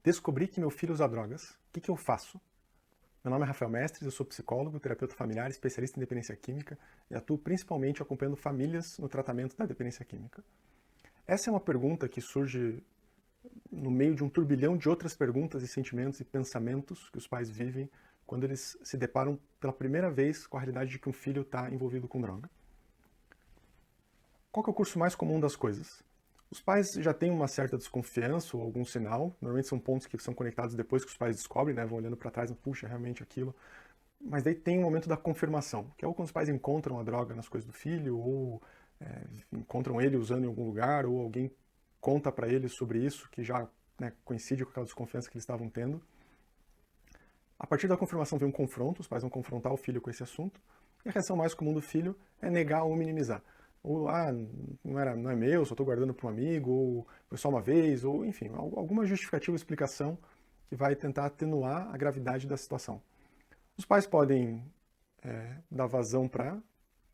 Descobri que meu filho usa drogas. O que eu faço? Meu nome é Rafael Mestres, eu sou psicólogo, terapeuta familiar, especialista em dependência química e atuo principalmente acompanhando famílias no tratamento da dependência química. Essa é uma pergunta que surge no meio de um turbilhão de outras perguntas e sentimentos e pensamentos que os pais vivem quando eles se deparam pela primeira vez com a realidade de que um filho está envolvido com droga. Qual que é o curso mais comum das coisas? Os pais já têm uma certa desconfiança ou algum sinal, normalmente são pontos que são conectados depois que os pais descobrem, né? Vão olhando para trás, puxa, realmente aquilo. Mas daí tem o momento da confirmação, que é ou quando os pais encontram a droga nas coisas do filho, ou encontram ele usando em algum lugar, ou alguém conta para eles sobre isso, que já, né, coincide com aquela desconfiança que eles estavam tendo. A partir da confirmação vem um confronto, os pais vão confrontar o filho com esse assunto, e a reação mais comum do filho é negar ou minimizar. Ou, não é meu, só estou guardando para um amigo, ou foi só uma vez, ou enfim, alguma justificativa ou explicação que vai tentar atenuar a gravidade da situação. Os pais podem dar vazão para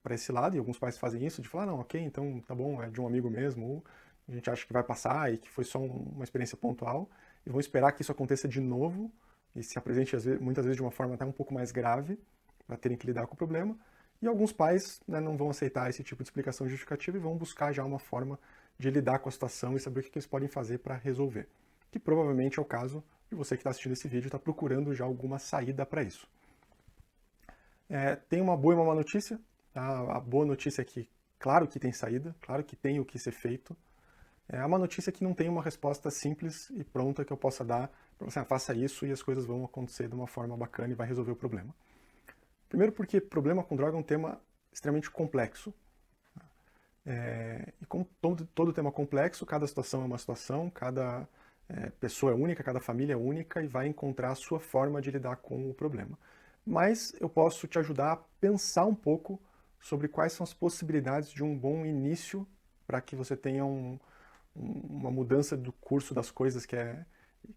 esse lado, e alguns pais fazem isso, de falar, não, ok, então tá bom, é de um amigo mesmo, ou a gente acha que vai passar e que foi só uma experiência pontual, e vão esperar que isso aconteça de novo, e se apresente muitas vezes de uma forma até um pouco mais grave, para terem que lidar com o problema, e alguns pais, né, não vão aceitar esse tipo de explicação justificativa e vão buscar já uma forma de lidar com a situação e saber o que eles podem fazer para resolver. Que provavelmente é o caso de você que está assistindo esse vídeo e está procurando já alguma saída para isso. Tem uma boa e uma má notícia. Tá? A boa notícia é que, claro que tem saída, claro que tem o que ser feito. A má notícia é que não tem uma resposta simples e pronta que eu possa dar para você, faça isso e as coisas vão acontecer de uma forma bacana e vai resolver o problema. Primeiro porque problema com droga é um tema extremamente complexo. E como todo tema complexo, cada situação é uma situação, cada pessoa é única, cada família é única e vai encontrar a sua forma de lidar com o problema. Mas eu posso te ajudar a pensar um pouco sobre quais são as possibilidades de um bom início para que você tenha uma mudança do curso das coisas que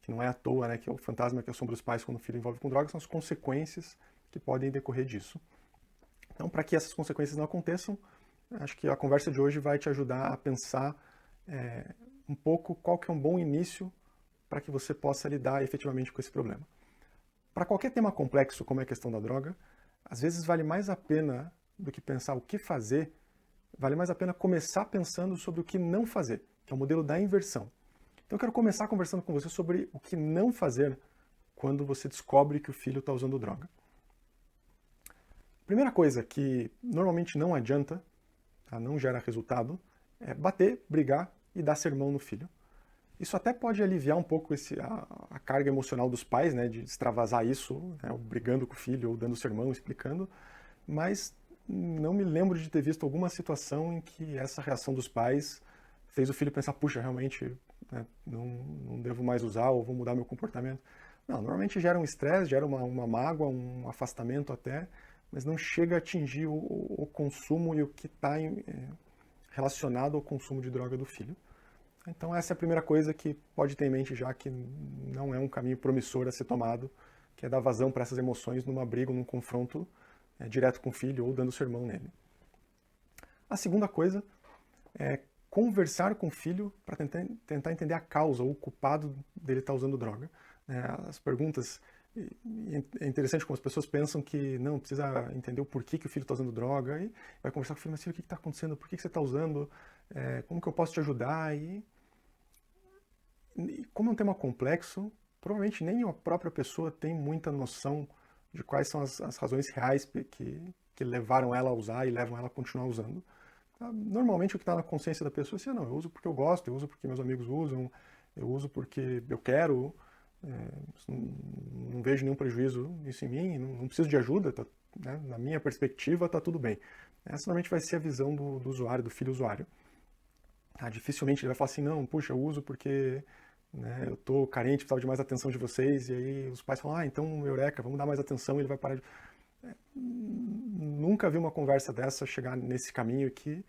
não é à toa, né, que é o fantasma que assombra os pais quando o filho envolve com drogas, são as consequências que podem decorrer disso. Então, para que essas consequências não aconteçam, acho que a conversa de hoje vai te ajudar a pensar um pouco qual que é um bom início para que você possa lidar efetivamente com esse problema. Para qualquer tema complexo, como é a questão da droga, às vezes vale mais a pena do que pensar o que fazer, vale mais a pena começar pensando sobre o que não fazer, que é o modelo da inversão. Então eu quero começar conversando com você sobre o que não fazer quando você descobre que o filho está usando droga. Primeira coisa que normalmente não adianta, tá? Não gera resultado, é bater, brigar e dar sermão no filho. Isso até pode aliviar um pouco a carga emocional dos pais, né, de extravasar isso, né, brigando com o filho ou dando sermão, explicando, mas não me lembro de ter visto alguma situação em que essa reação dos pais fez o filho pensar, puxa, realmente, né, não devo mais usar ou vou mudar meu comportamento. Não, normalmente gera um estresse, gera uma mágoa, um afastamento até, mas não chega a atingir o consumo e o que está relacionado ao consumo de droga do filho. Então essa é a primeira coisa que pode ter em mente já que não é um caminho promissor a ser tomado, que é dar vazão para essas emoções numa briga, num confronto direto com o filho ou dando sermão nele. A segunda coisa é conversar com o filho para tentar entender a causa ou o culpado dele estar usando droga. As perguntas, é interessante como as pessoas pensam que não, precisa entender o porquê que o filho está usando droga, e vai conversar com o filho, mas filho, o que está acontecendo, por que você está usando, como que eu posso te ajudar, e como é um tema complexo, provavelmente nem a própria pessoa tem muita noção de quais são as razões reais que levaram ela a usar e levam ela a continuar usando. Normalmente o que está na consciência da pessoa é assim, não, eu uso porque eu gosto, eu uso porque meus amigos usam, eu uso porque eu quero, não vejo nenhum prejuízo nisso em mim, não preciso de ajuda, tá, né, na minha perspectiva está tudo bem. Essa normalmente vai ser a visão do usuário, do filho usuário. Dificilmente ele vai falar assim, não, puxa, eu uso porque, né, eu tô carente, precisava de mais atenção de vocês, e aí os pais falam, então, eureka, vamos dar mais atenção, e ele vai parar de... Nunca vi uma conversa dessa chegar nesse caminho que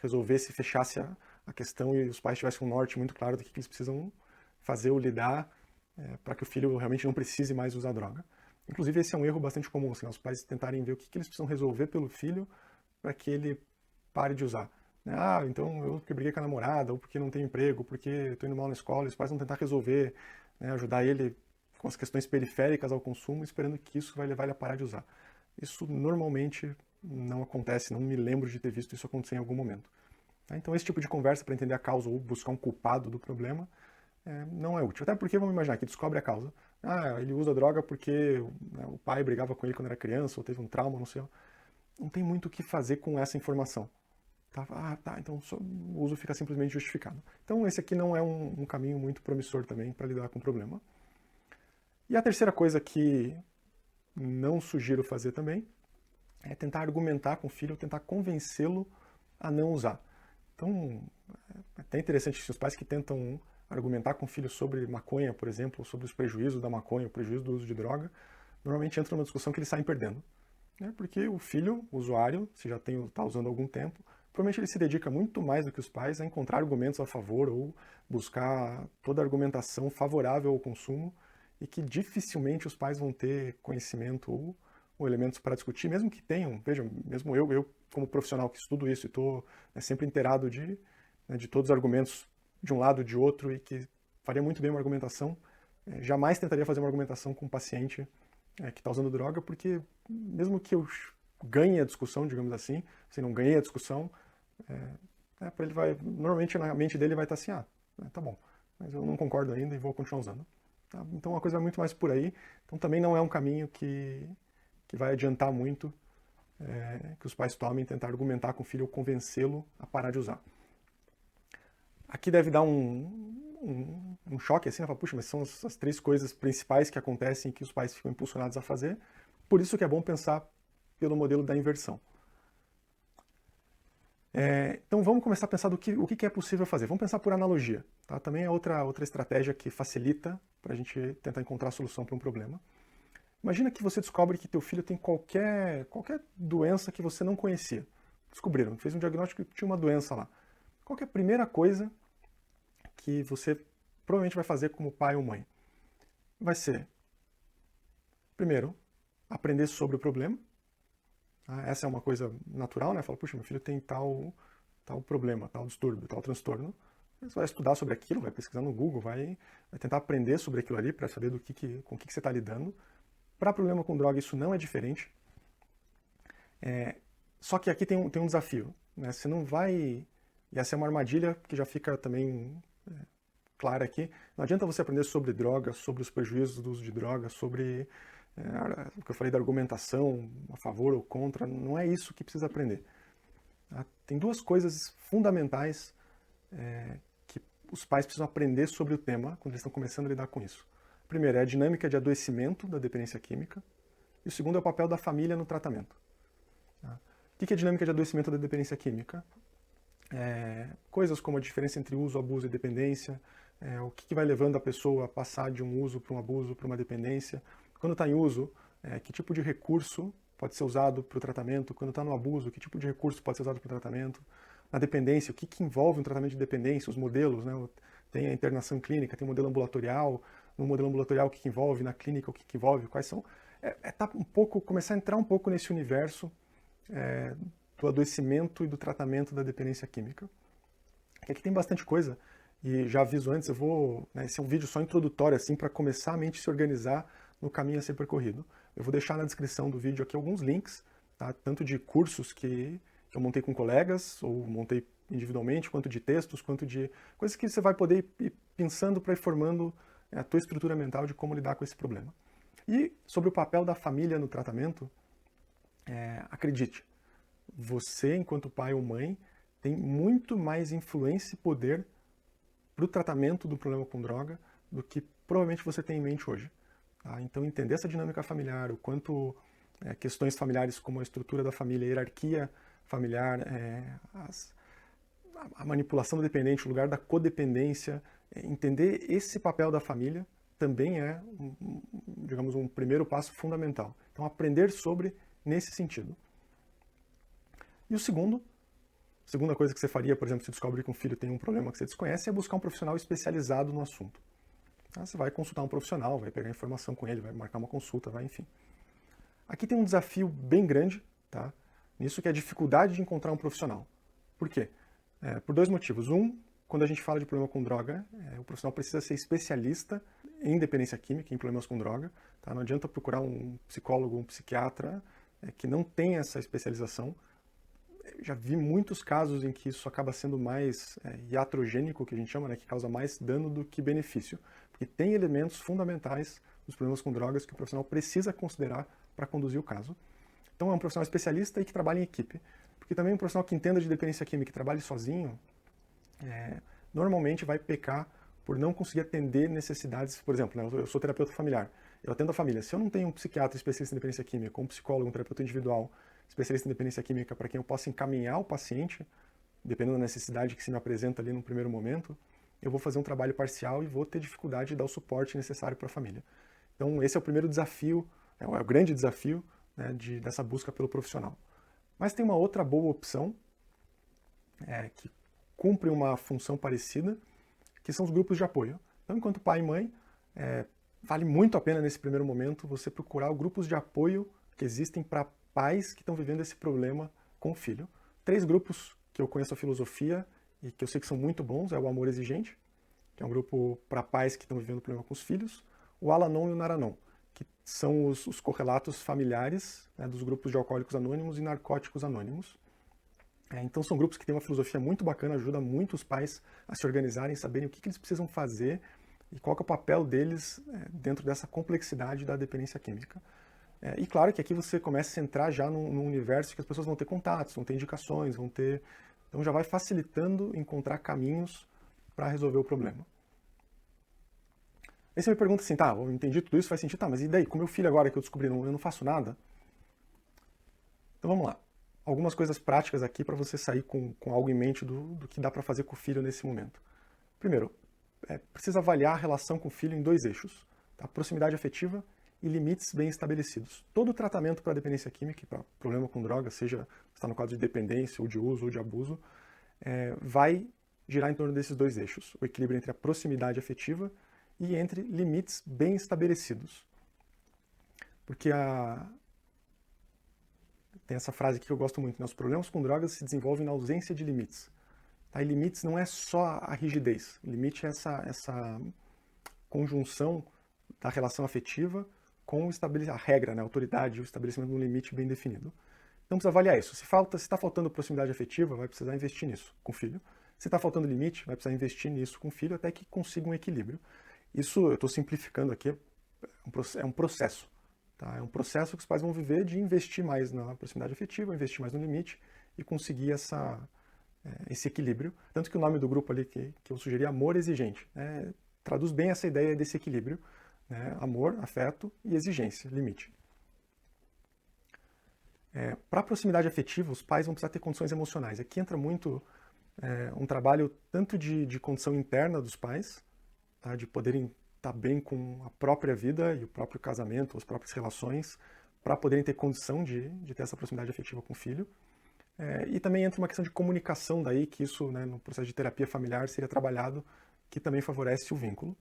resolvesse, fechasse a questão e os pais tivessem um norte muito claro do que eles precisam fazer ou lidar para que o filho realmente não precise mais usar droga. Inclusive, esse é um erro bastante comum, assim, os pais tentarem ver o que eles precisam resolver pelo filho para que ele pare de usar. Então eu porque briguei com a namorada, ou porque não tenho emprego, ou porque estou indo mal na escola, e os pais vão tentar resolver né, ajudar ele com as questões periféricas ao consumo, esperando que isso vai levar ele a parar de usar. Isso normalmente não acontece, não me lembro de ter visto isso acontecer em algum momento. Então esse tipo de conversa para entender a causa ou buscar um culpado do problema não é útil. Até porque, vamos imaginar, que descobre a causa. Ah, ele usa droga porque, né, o pai brigava com ele quando era criança, ou teve um trauma, não sei. Não tem muito o que fazer com essa informação. Tá? Ah, tá, então o uso fica simplesmente justificado. Então esse aqui não é um caminho muito promissor também para lidar com o problema. E a terceira coisa que não sugiro fazer também é tentar argumentar com o filho, tentar convencê-lo a não usar. Então, é até interessante se os pais que tentam argumentar com o filho sobre maconha, por exemplo, sobre os prejuízos da maconha, o prejuízo do uso de droga, normalmente entram numa discussão que eles saem perdendo. Né? Porque o filho, o usuário, se já está usando há algum tempo, provavelmente ele se dedica muito mais do que os pais a encontrar argumentos a favor ou buscar toda a argumentação favorável ao consumo e que dificilmente os pais vão ter conhecimento ou elementos para discutir, mesmo que tenham. Vejam, mesmo eu como profissional que estudo isso e estou sempre inteirado de todos os argumentos de um lado, de outro, e que faria muito bem uma argumentação, jamais tentaria fazer uma argumentação com um paciente que está usando droga, porque mesmo que eu ganhe a discussão, digamos assim, se não ganhei a discussão, para ele normalmente na mente dele vai estar assim, tá bom, mas eu não concordo ainda e vou continuar usando. Tá? Então a coisa vai muito mais por aí. Então também não é um caminho que vai adiantar muito que os pais tomem, tentar argumentar com o filho ou convencê-lo a parar de usar. Aqui deve dar um choque, assim, né? Fala, puxa, mas são as três coisas principais que acontecem que os pais ficam impulsionados a fazer. Por isso que é bom pensar pelo modelo da inversão. Então vamos começar a pensar o que é possível fazer. Vamos pensar por analogia. Tá? Também é outra estratégia que facilita para a gente tentar encontrar a solução para um problema. Imagina que você descobre que teu filho tem qualquer doença que você não conhecia. Descobriram, fez um diagnóstico que tinha uma doença lá. Qual que é a primeira coisa que você provavelmente vai fazer como pai ou mãe? Vai ser, primeiro, aprender sobre o problema. Essa é uma coisa natural, né? Fala, puxa, meu filho tem tal problema, tal distúrbio, tal transtorno. Você vai estudar sobre aquilo, vai pesquisar no Google, vai tentar aprender sobre aquilo ali para saber com o que você está lidando. Para problema com droga, isso não é diferente. Só que aqui tem um desafio. Né? Você não vai... E essa é uma armadilha que já fica também clara aqui. Não adianta você aprender sobre droga, sobre os prejuízos do uso de droga, sobre o que eu falei da argumentação a favor ou contra. Não é isso que precisa aprender. Tá? Tem duas coisas fundamentais que os pais precisam aprender sobre o tema quando eles estão começando a lidar com isso. Primeiro é a dinâmica de adoecimento da dependência química. E o segundo é o papel da família no tratamento. Tá? O que é a dinâmica de adoecimento da dependência química? Coisas como a diferença entre uso, abuso e dependência, o que vai levando a pessoa a passar de um uso para um abuso, para uma dependência. Quando está em uso, que tipo de recurso pode ser usado para o tratamento. Quando está no abuso, que tipo de recurso pode ser usado para o tratamento. Na dependência, o que envolve um tratamento de dependência, os modelos, né? Tem a internação clínica, tem o modelo ambulatorial. No modelo ambulatorial, o que envolve, na clínica, o que envolve, quais são. Começar a entrar um pouco nesse universo do adoecimento e do tratamento da dependência química. Aqui tem bastante coisa, e já aviso antes, esse é um vídeo só introdutório, assim, para começar a mente se organizar no caminho a ser percorrido. Eu vou deixar na descrição do vídeo aqui alguns links, tá? Tanto de cursos que eu montei com colegas, ou montei individualmente, quanto de textos, quanto de coisas que você vai poder ir pensando para ir formando a tua estrutura mental de como lidar com esse problema. E sobre o papel da família no tratamento, acredite, você, enquanto pai ou mãe, tem muito mais influência e poder para o tratamento do problema com droga do que provavelmente você tem em mente hoje. Tá? Então, entender essa dinâmica familiar, o quanto questões familiares como a estrutura da família, a hierarquia familiar, a manipulação do dependente, o lugar da codependência, entender esse papel da família também é, digamos, um primeiro passo fundamental. Então, aprender sobre nesse sentido. E a segunda coisa que você faria, por exemplo, se descobre que um filho tem um problema que você desconhece, é buscar um profissional especializado no assunto. Tá? Você vai consultar um profissional, vai pegar informação com ele, vai marcar uma consulta, enfim. Aqui tem um desafio bem grande, tá? Nisso que é a dificuldade de encontrar um profissional. Por quê? Por dois motivos. Quando a gente fala de problema com droga, o profissional precisa ser especialista em dependência química, em problemas com droga. Tá? Não adianta procurar um psicólogo, um psiquiatra que não tem essa especialização. Já vi muitos casos em que isso acaba sendo mais iatrogênico, que a gente chama, né, que causa mais dano do que benefício. Porque tem elementos fundamentais dos problemas com drogas que o profissional precisa considerar para conduzir o caso. Então é um profissional especialista e que trabalha em equipe. Porque também um profissional que entenda de dependência química e trabalhe sozinho, normalmente vai pecar por não conseguir atender necessidades. Por exemplo, né, eu sou terapeuta familiar, eu atendo a família. Se eu não tenho um psiquiatra especialista em dependência química, um psicólogo, um terapeuta individual especialista em dependência química para quem eu possa encaminhar o paciente, dependendo da necessidade que se me apresenta ali no primeiro momento, eu vou fazer um trabalho parcial e vou ter dificuldade de dar o suporte necessário para a família. Então esse é o primeiro desafio, é o grande desafio, né, dessa busca pelo profissional. Mas tem uma outra boa opção que cumpre uma função parecida, que são os grupos de apoio. Então, enquanto pai e mãe, vale muito a pena nesse primeiro momento você procurar grupos de apoio que existem para pais que estão vivendo esse problema com o filho. 3 grupos que eu conheço a filosofia e que eu sei que são muito bons, é o Amor Exigente, que é um grupo para pais que estão vivendo problema com os filhos, o Al-Anon e o Nar-Anon, que são os correlatos familiares, né, dos grupos de alcoólicos anônimos e narcóticos anônimos. Então são grupos que têm uma filosofia muito bacana, ajuda muito os pais a se organizarem, saberem o que eles precisam fazer e qual que é o papel deles dentro dessa complexidade da dependência química. E claro que aqui você começa a entrar já num universo que as pessoas vão ter contatos, vão ter indicações, vão ter... Então já vai facilitando encontrar caminhos para resolver o problema. Aí você me pergunta assim, tá, eu entendi tudo isso, faz sentido, tá, mas e daí? Com meu filho agora que eu descobri, eu não faço nada? Então vamos lá. Algumas coisas práticas aqui para você sair com algo em mente do que dá para fazer com o filho nesse momento. Primeiro, precisa avaliar a relação com o filho em 2 eixos, tá? Proximidade afetiva e limites bem estabelecidos. Todo tratamento para dependência química e para problema com droga, seja está no quadro de dependência, ou de uso, ou de abuso, vai girar em torno desses 2 eixos. O equilíbrio entre a proximidade afetiva e entre limites bem estabelecidos. Porque tem essa frase aqui que eu gosto muito, né? Os problemas com drogas se desenvolvem na ausência de limites. Tá? E limites não é só a rigidez. Limite é essa conjunção da relação afetiva com a regra, né? A autoridade, o estabelecimento de um limite bem definido. Então precisa avaliar isso. Se está faltando proximidade afetiva, vai precisar investir nisso com o filho. Se está faltando limite, vai precisar investir nisso com o filho até que consiga um equilíbrio. Isso eu estou simplificando aqui, é um processo. Tá? É um processo que os pais vão viver de investir mais na proximidade afetiva, investir mais no limite e conseguir esse equilíbrio. Tanto que o nome do grupo ali que eu sugeri é Amor Exigente. Traduz bem essa ideia desse equilíbrio. Né? Amor, afeto e exigência, limite. Para a proximidade afetiva, os pais vão precisar ter condições emocionais. Aqui entra muito um trabalho tanto de condição interna dos pais, tá? De poderem estar bem com a própria vida e o próprio casamento, as próprias relações, para poderem ter condição de ter essa proximidade afetiva com o filho. E também entra uma questão de comunicação daí, que isso, né, no processo de terapia familiar seria trabalhado, que também favorece o vínculo.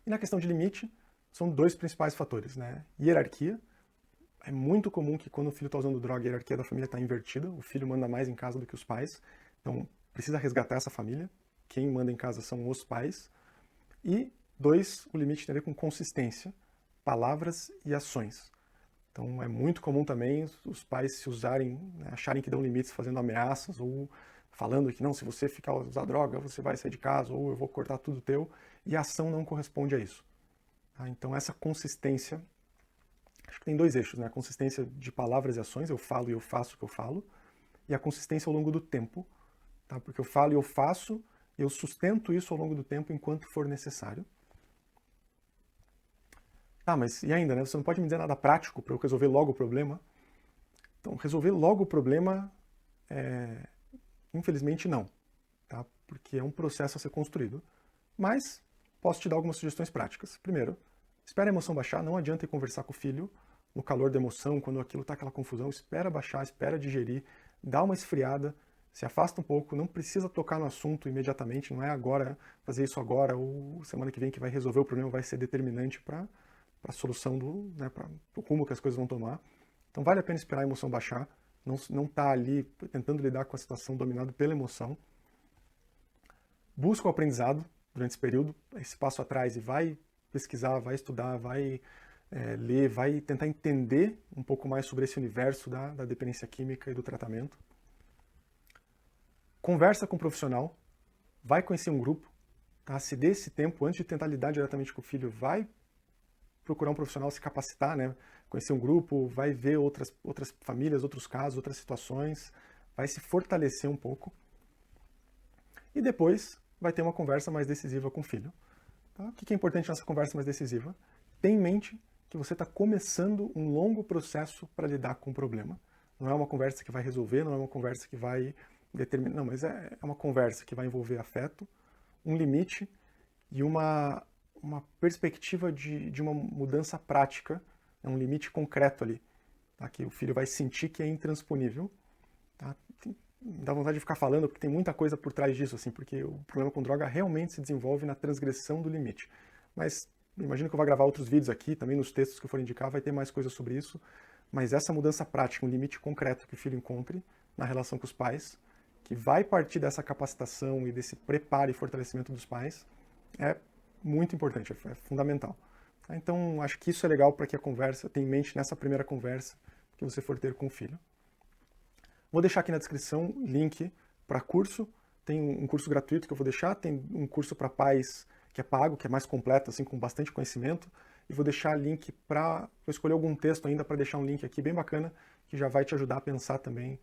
E na questão de limite, são 2 principais fatores, né? Hierarquia. É muito comum que quando o filho está usando droga, a hierarquia da família está invertida, o filho manda mais em casa do que os pais, então precisa resgatar essa família, quem manda em casa são os pais. E 2, o limite tem a ver com consistência, palavras e ações. Então é muito comum também os pais se usarem, né, acharem que dão limites fazendo ameaças ou falando que não, se você ficar usar droga, você vai sair de casa ou eu vou cortar tudo teu, e a ação não corresponde a isso. Tá? Então essa consistência, acho que tem 2 eixos, né? A consistência de palavras e ações, eu falo e eu faço o que eu falo, e a consistência ao longo do tempo, tá? Porque eu falo e eu faço, eu sustento isso ao longo do tempo enquanto for necessário. Mas e ainda, né? Você não pode me dizer nada prático para eu resolver logo o problema? Então, resolver logo o problema, infelizmente não, tá? Porque é um processo a ser construído. Mas posso te dar algumas sugestões práticas. Primeiro, espera a emoção baixar, não adianta ir conversar com o filho no calor da emoção, quando aquilo está aquela confusão, espera baixar, espera digerir, dá uma esfriada, se afasta um pouco, não precisa tocar no assunto imediatamente, não é agora, fazer isso agora ou semana que vem que vai resolver o problema, vai ser determinante para a solução para o rumo que as coisas vão tomar. Então vale a pena esperar a emoção baixar, não tá ali tentando lidar com a situação dominado pela emoção. Busca o aprendizado, durante esse período, esse passo atrás e vai pesquisar, vai estudar, vai ler, vai tentar entender um pouco mais sobre esse universo da dependência química e do tratamento. Conversa com um profissional, vai conhecer um grupo, tá? Se dê esse tempo, antes de tentar lidar diretamente com o filho, vai procurar um profissional, se capacitar, né? Conhecer um grupo, vai ver outras famílias, outros casos, outras situações, vai se fortalecer um pouco. E depois vai ter uma conversa mais decisiva com o filho. Tá? O que é importante nessa conversa mais decisiva? Tenha em mente que você está começando um longo processo para lidar com o problema. Não é uma conversa que vai resolver, não é uma conversa que vai determinar. Não, mas é uma conversa que vai envolver afeto, um limite e uma perspectiva de uma mudança prática, um limite concreto ali, tá? Que o filho vai sentir que é intransponível. Tá? Dá vontade de ficar falando, porque tem muita coisa por trás disso, assim, porque o problema com droga realmente se desenvolve na transgressão do limite. Mas imagino que eu vou gravar outros vídeos aqui, também nos textos que eu for indicar vai ter mais coisa sobre isso, mas essa mudança prática, um limite concreto que o filho encontre na relação com os pais, que vai partir dessa capacitação e desse preparo e fortalecimento dos pais, é muito importante, é fundamental. Então, acho que isso é legal para que a conversa tenha em mente nessa primeira conversa que você for ter com o filho. Vou deixar aqui na descrição link para curso. Tem um curso gratuito que eu vou deixar, tem um curso para pais que é pago, que é mais completo, assim, com bastante conhecimento. E vou deixar link para... Vou escolher algum texto ainda para deixar um link aqui bem bacana, que já vai te ajudar a pensar também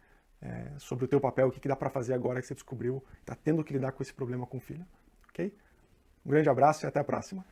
sobre o teu papel, o que dá para fazer agora que você descobriu, está tendo que lidar com esse problema com o filho. Ok? Um grande abraço e até a próxima.